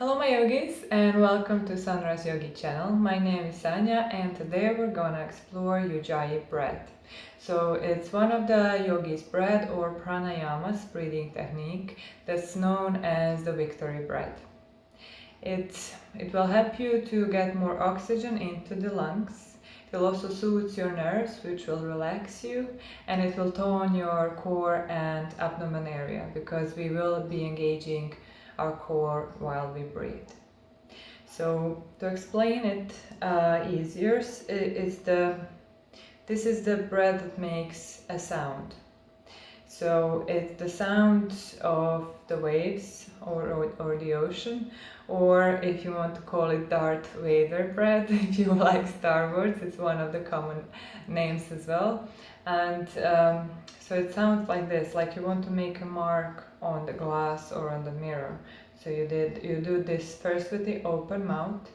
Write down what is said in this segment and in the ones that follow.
Hello my yogis and welcome to Sunrise Yogi channel. My name is Sanya and today we're gonna explore Ujjayi Breath. So it's one of the yogi's breath or pranayamas breathing technique that's known as the victory breath. It will help you to get more oxygen into the lungs. It will also soothe your nerves, which will relax you, and it will tone your core and abdomen area because we will be engaging our core while we breathe. So to explain it easier, this is the breath that makes a sound. So it's the sound of the waves or the ocean, or if you want to call it Darth Vader breath, if you like Star Wars, it's one of the common names as well. And so it sounds like this, like you want to make a mark on the glass or on the mirror. So you do this first with the open mouth.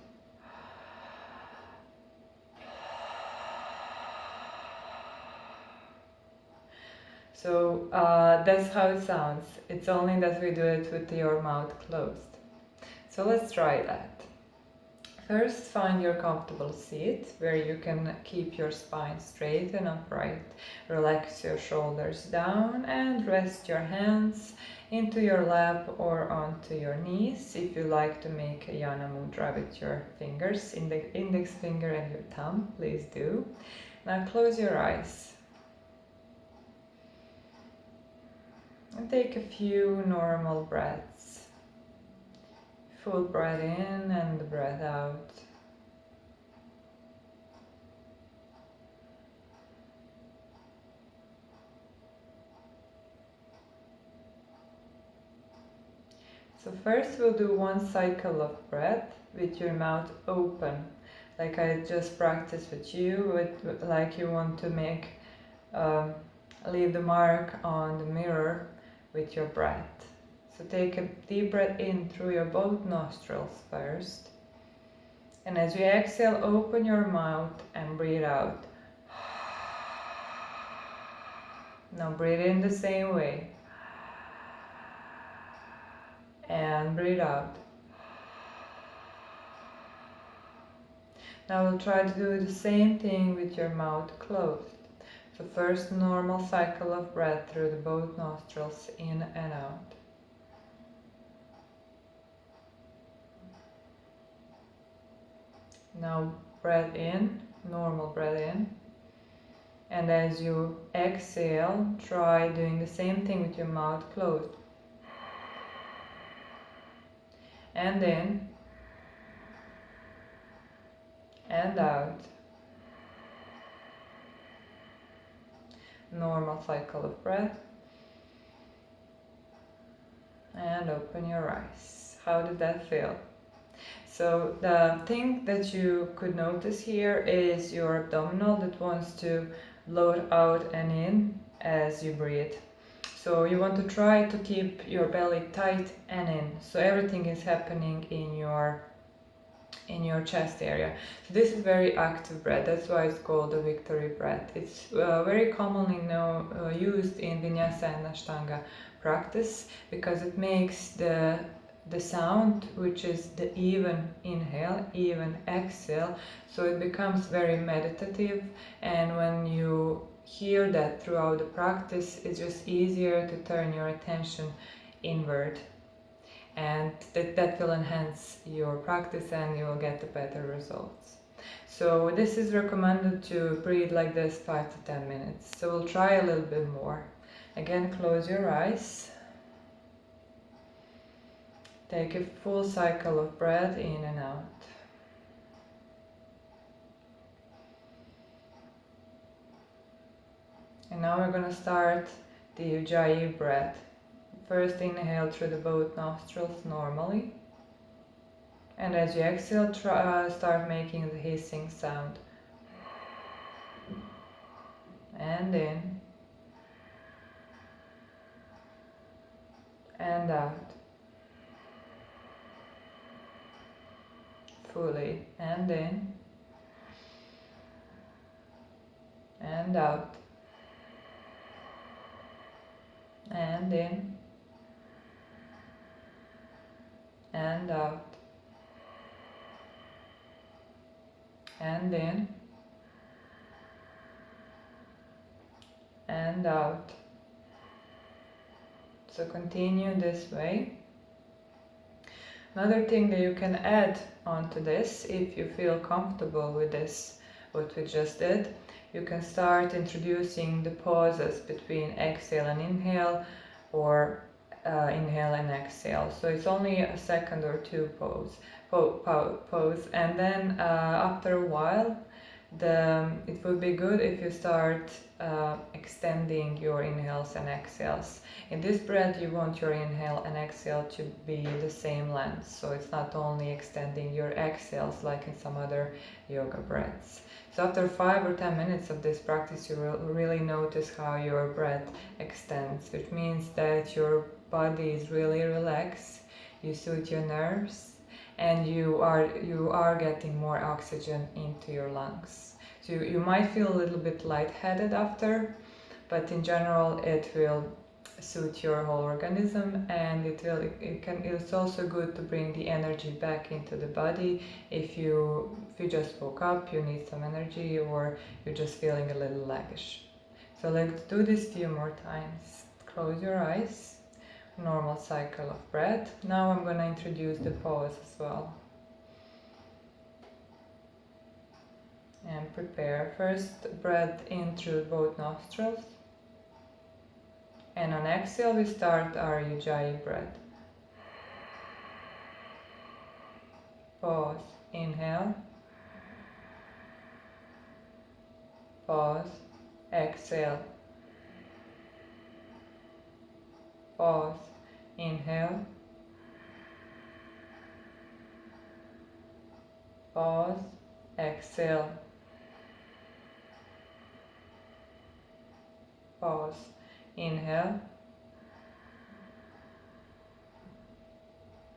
So that's how it sounds. It's only that we do it with your mouth closed. So let's try that. First, find your comfortable seat where you can keep your spine straight and upright. Relax your shoulders down and rest your hands into your lap or onto your knees. If you like to make a Yana Mudra with your fingers, index finger and your thumb, please do. Now close your eyes. And take a few normal breaths. Full breath in and breath out. So first we'll do one cycle of breath with your mouth open, like I just practiced with you, like you want to make, leave the mark on the mirror with your breath. So take a deep breath in through your both nostrils first. And as you exhale, open your mouth and breathe out. Now breathe in the same way. And breathe out. Now we'll try to do the same thing with your mouth closed. So first normal cycle of breath through the both nostrils, in and out. Now breath in, normal breath in. And as you exhale, try doing the same thing with your mouth closed. And in. And out. Normal cycle of breath. And open your eyes. How did that feel? So the thing that you could notice here is your abdominal that wants to bloat out and in as you breathe. So you want to try to keep your belly tight and in. So everything is happening in your chest area. So this is very active breath. That's why it's called the victory breath. It's very commonly used in Vinyasa and Ashtanga practice because it makes the sound, which is the even inhale, even exhale, so it becomes very meditative, and when you hear that throughout the practice, it's just easier to turn your attention inward, and that will enhance your practice and you will get the better results. So this is recommended to breathe like this 5 to 10 minutes. So we'll try a little bit more. Again, close your eyes. Take a full cycle of breath in and out. And now we're going to start the Ujjayi breath. First inhale through the both nostrils normally. And as you exhale, start making the hissing sound. And in. And out. Fully, and in, and out, and in, and out. and in and out. So continue this way. Another thing that you can add onto this, if you feel comfortable with this, what we just did, you can start introducing the pauses between exhale and inhale, or inhale and exhale. So it's only a second or two pause, and then after a while, it would be good if you start extending your inhales and exhales. In this breath, you want your inhale and exhale to be the same length, so it's not only extending your exhales like in some other yoga breaths. So after 5 or 10 minutes of this practice, you will really notice how your breath extends, which means that your body is really relaxed, you soothe your nerves, and you are getting more oxygen into your lungs. So you might feel a little bit lightheaded after, but in general it will soothe your whole organism, and it's also good to bring the energy back into the body. If you just woke up, you need some energy, or you're just feeling a little sluggish. So let's do this few more times. Close your eyes. Normal cycle of breath. Now I'm going to introduce the pause as well. And prepare. First, breath in through both nostrils. And on exhale, we start our Ujjayi breath. Pause. Inhale. Pause. Exhale. Pause. Inhale. Pause. Exhale. Pause. Inhale.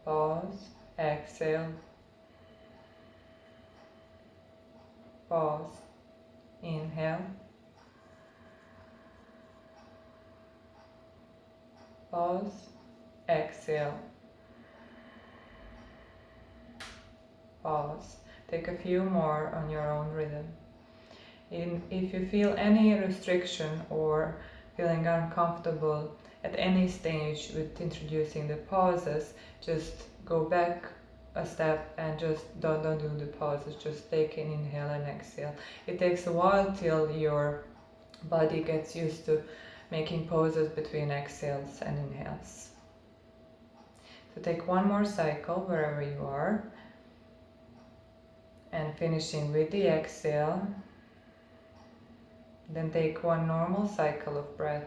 Pause. Exhale. Pause. Inhale. Pause. Exhale. Pause. Take a few more on your own rhythm. If you feel any restriction or feeling uncomfortable at any stage with introducing the pauses, just go back a step and just don't do the pauses. Just take an inhale and exhale. It takes a while till your body gets used to making pauses between exhales and inhales. So take one more cycle wherever you are, and finishing with the exhale. Then take one normal cycle of breath.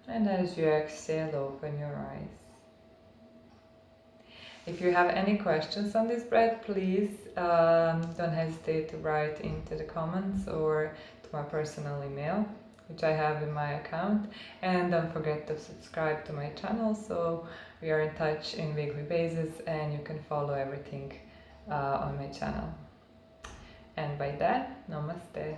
And as you exhale, open your eyes. If you have any questions on this breath, please don't hesitate to write into the comments or to my personal email, which I have in my account. And don't forget to subscribe to my channel, so we are in touch in weekly basis, and you can follow everything on my channel. And by that, Namaste.